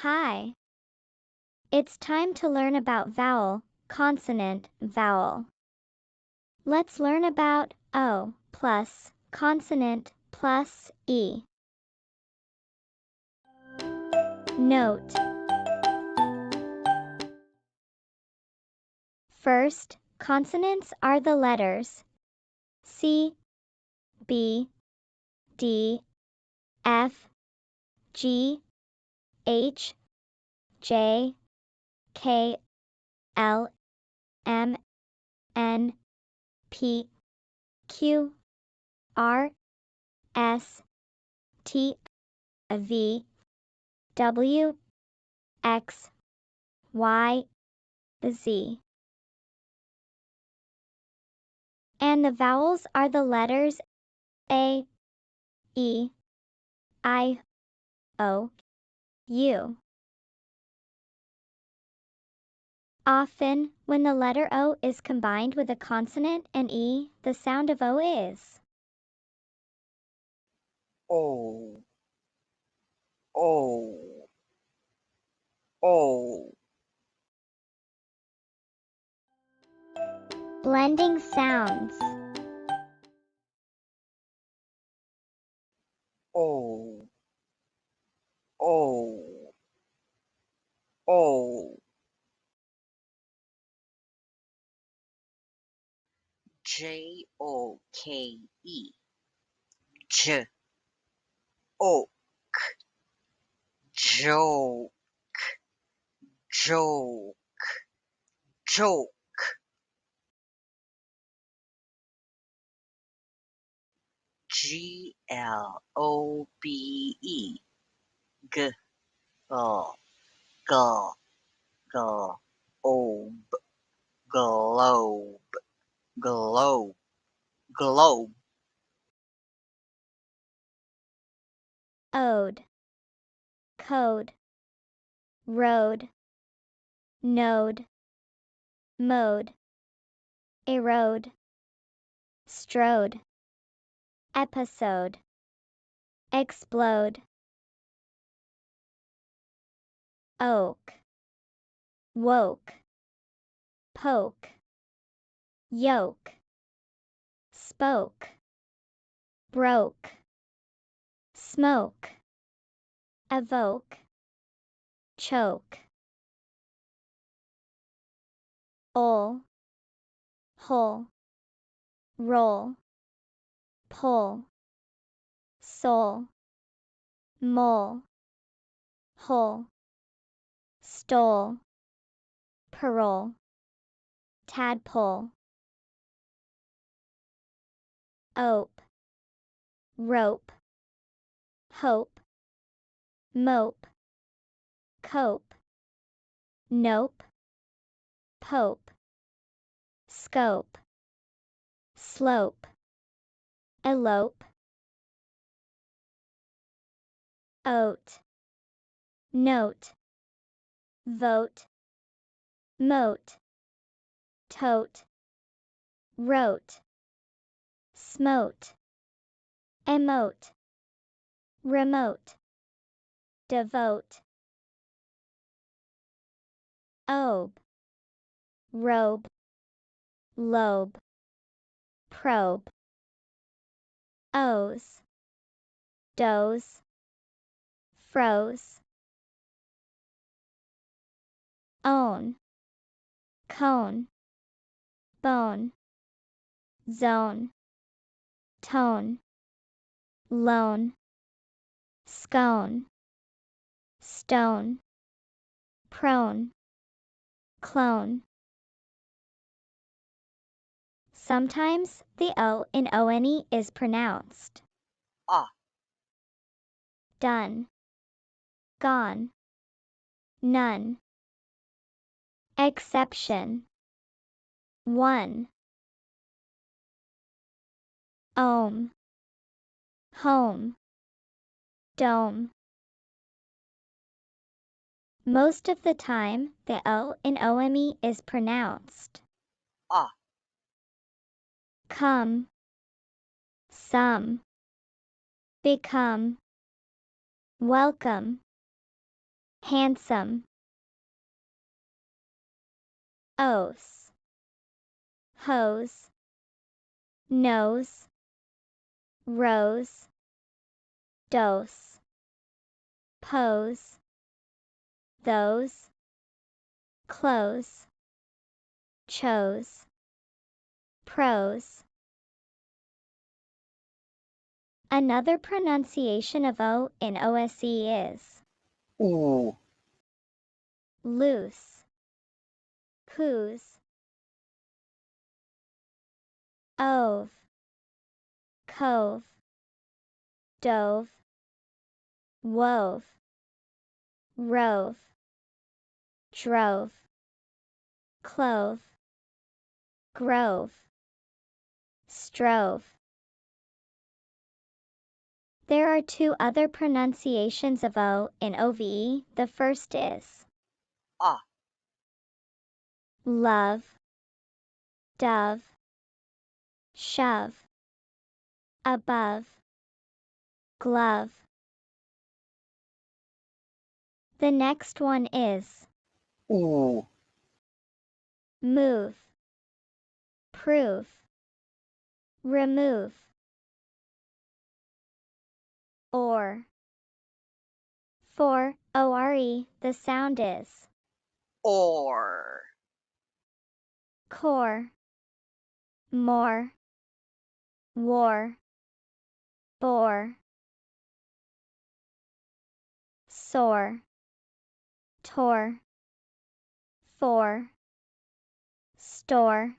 Hi. It's time to learn about vowel, consonant, vowel. Let's learn about O plus consonant plus E. Note. First, consonants are the letters C, B, D, F, G, H, J, K, L, M, N, P, Q, R, S, T, V, W, X, Y, Z. And the vowels are the letters A, E, I, O, U. Often, when the letter O is combined with a consonant and E, the sound of O is O, O, O. blending sounds. O, O, O. Joke, j, oak, joke, joke, joke. Globe, g, g, globe, globe, globe, globe. Ode, code, road, node, mode, erode, strode, episode, explode. Oak, woke, poke, yoke, spoke, broke, smoke, evoke, choke. Ol, hole, roll, pull, soul, mole, hole, stole, parole, tadpole. Ope, rope, hope, mope, cope, nope, pope, scope, slope, elope. Oat, note, vote, moat, tote, wrote, smote, emote, remote, devote. Obe, robe, lobe, probe. O's, doze, froze. Own, cone, bone, zone, tone, loan, scone, stone, prone, clone. Sometimes the O in ONE is pronounced Ah, done, gone, none. Exception. One. Ohm, home, dome. Most of the time, the O in OME is pronounced ah. come, some, become, welcome, handsome, ose, hose, nose, rose, dose, pose, those, close, chose, prose. Another pronunciation of O in OSE is oo, loose, coos, ove, cove, dove, wove, rove, drove, clove, grove, strove. There are two other pronunciations of O in OVE. The first is ah, love, dove, shove, above, glove. The next one is oo, move, prove, remove, or. For ORE, the sound is or, core, more, war, bore, sore, tore, for, store,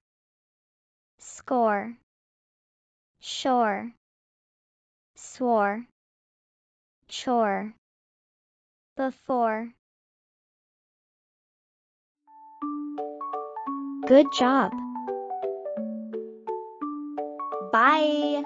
score, shore, swore, chore, before. Good job. Bye.